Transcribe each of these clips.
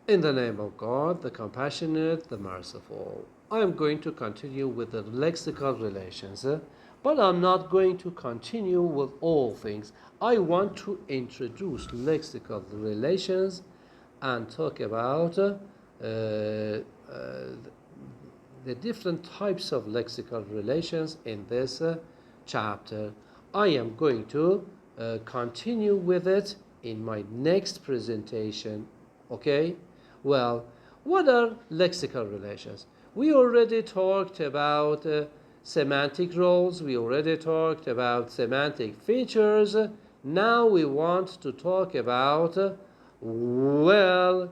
In the name of God, the compassionate, the merciful. I am going to continue with the lexical relations, but I'm not going to continue with all things. I want to introduce lexical relations and talk about the different types of lexical relations in this chapter. I am going to continue with it in my next presentation. Okay? Well, what are lexical relations? We already talked about semantic roles. We already talked about semantic features. Now we want to talk about, well,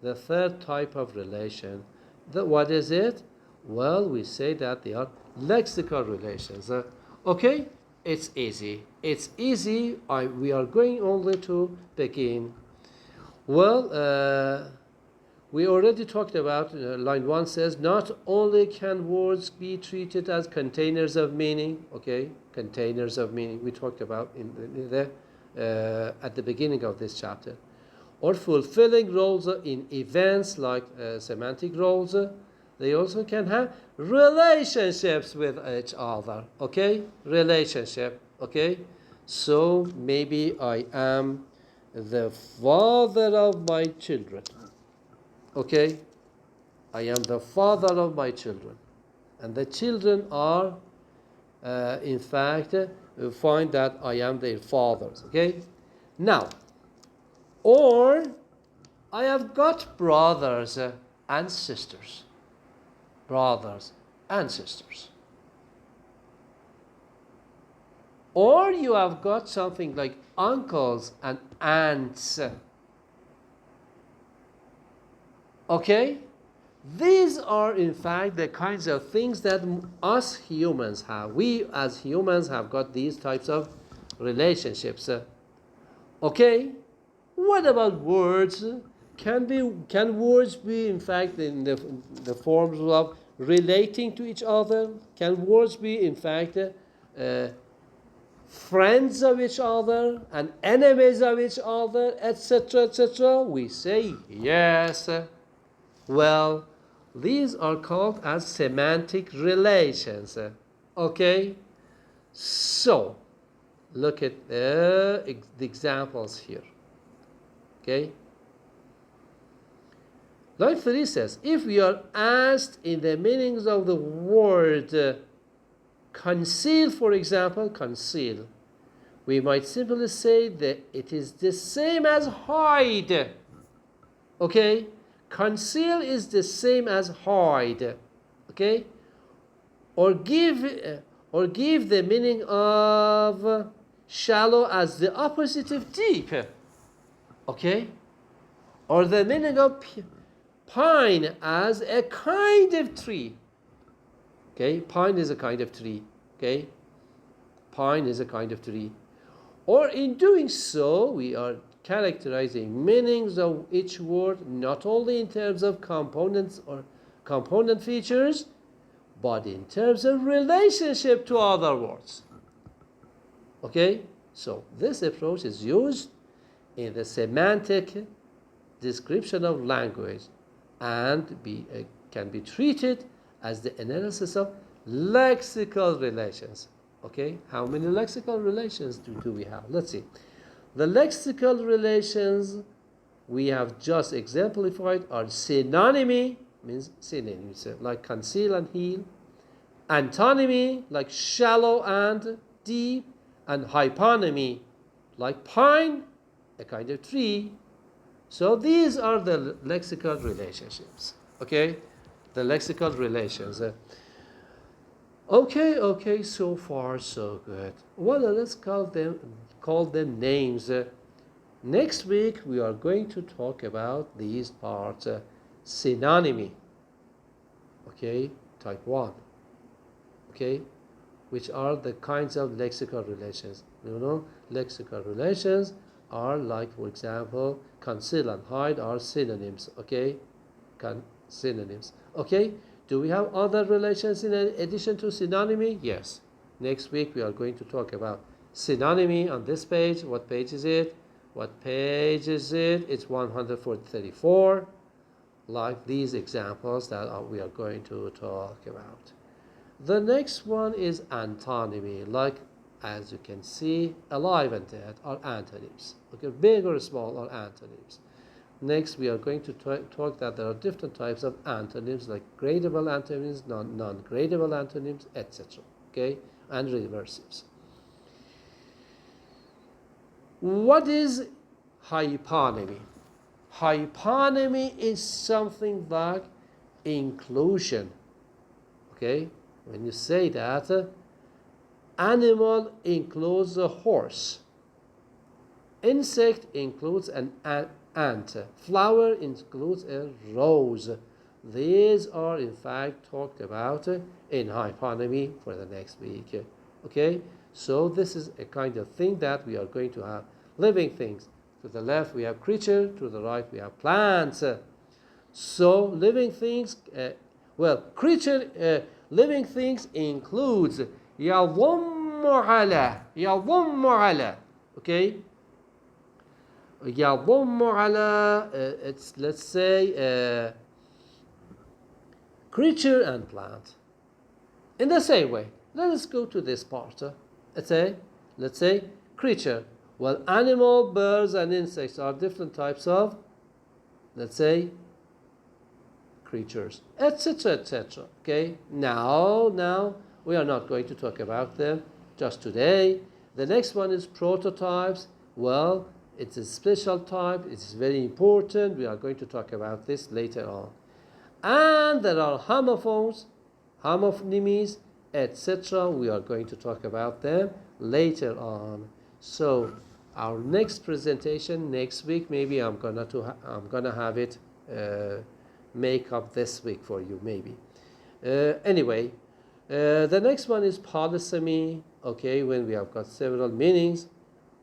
the third type of relation. What is it? Well, we say that they are lexical relations. Okay? It's easy. It's easy. We are going only to begin. Well, we already talked about, line 1 says, not only can words be treated as containers of meaning, okay, containers of meaning, we talked about at the beginning of this chapter, or fulfilling roles in events like semantic roles, they also can have relationships with each other, okay, relationship, okay. So maybe I am the father of my children. Okay, I am the father of my children, and the children are, in fact, find that I am their fathers. Okay, now, or I have got brothers and sisters, brothers and sisters, or you have got something like uncles and aunts. Okay? These are, in fact, the kinds of things that us humans have. We, as humans, have got these types of relationships. Okay? What about words? Can words be, in fact, in the forms of relating to each other? Can words be, in fact, friends of each other and enemies of each other, etc., etc.? We say yes. Well, these are called as semantic relations. Okay? So, look at the examples here. Okay? Line 3 says, if we are asked in the meanings of the word conceal, for example, conceal, we might simply say that it is the same as hide. Okay? Conceal is the same as hide. Okay? Or give the meaning of shallow as the opposite of deep. Okay? Or the meaning of pine as a kind of tree. Okay? Pine is a kind of tree. Okay? Pine is a kind of tree. Or in doing so, we are characterizing meanings of each word not only in terms of components or component features, but in terms of relationship to other words. Okay? So this approach is used in the semantic description of language and can be treated as the analysis of lexical relations. Okay? How many lexical relations do we have? Let's see. The lexical relations we have just exemplified are synonymy, means synonyms, like conceal and heal, antonymy, like shallow and deep, and hyponymy, like pine, a kind of tree. So these are the lexical relationships. Okay? The lexical relations. Okay, so far so good. Well, let's call them names. Next week we are going to talk about these parts. Synonymy. Okay, type 1. Okay, which are the kinds of lexical relations. Lexical relations are like, for example, conceal and hide are synonyms. Okay, synonyms. Okay. Do we have other relations in addition to synonymy? Yes. Next week we are going to talk about synonymy on this page. What page is it? What page is it? It's 134. like these examples that we are going to talk about. The next one is antonymy, like as you can see, alive and dead are antonyms. Okay, big or small are antonyms. Next, we are going to talk that there are different types of antonyms, like gradable antonyms, non-gradable antonyms, etc. Okay, and reversives. What is hyponymy? Hyponymy is something like inclusion. Okay, when you say that, animal includes a horse, insect includes an ant, flower includes a rose. These are in fact talked about in hyponymy for the next week. Okay, so this is a kind of thing that we are going to have. Living things, to the left we have creature, to the right we have plants. So living things, living things includes يضم على, okay, يضم على, it's, let's say, creature and plant. In the same way, let us go to this part. Let's say creature. Well, animal, birds, and insects are different types of, let's say, creatures, etc., etc. Okay. Now we are not going to talk about them just today. The next one is prototypes. Well, it's a special type. It's very important. We are going to talk about this later on. And there are homophones, homonymies, etc. We are going to talk about them later on. So our next presentation next week, maybe I'm gonna have it make up this week for you, maybe. Anyway, the next one is polysemy. Okay, when we have got several meanings,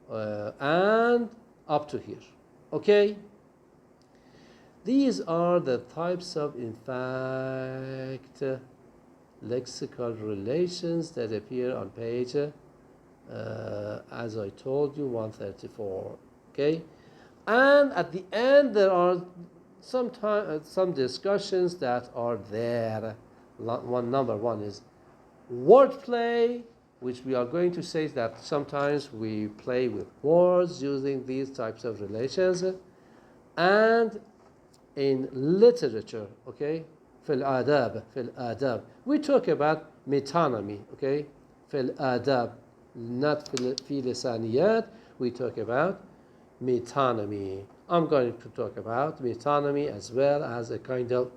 and up to here. Okay. These are the types of, in fact, lexical relations that appear on page, as I told you, 134. Okay, and at the end there are some discussions that are there. Number one is wordplay, which we are going to say that sometimes we play with words using these types of relations, and in literature, okay, في الآداب we talk about metonymy, okay, في الآداب, not في لسانيات, we talk about metonymy. I'm going to talk about metonymy as well as a kind of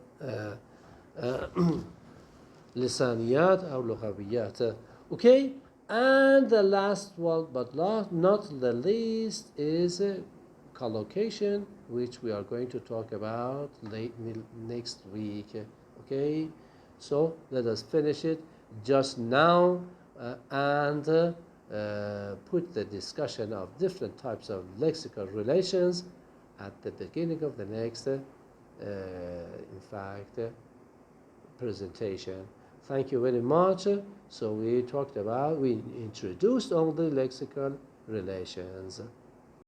لسانيات أو لغويات. Okay, and the last one, but not the least, is collocation, which we are going to talk about next week. Okay, so let us finish it just now and put the discussion of different types of lexical relations at the beginning of the next, in fact, presentation. Thank you very much. So we introduced all the lexical relations.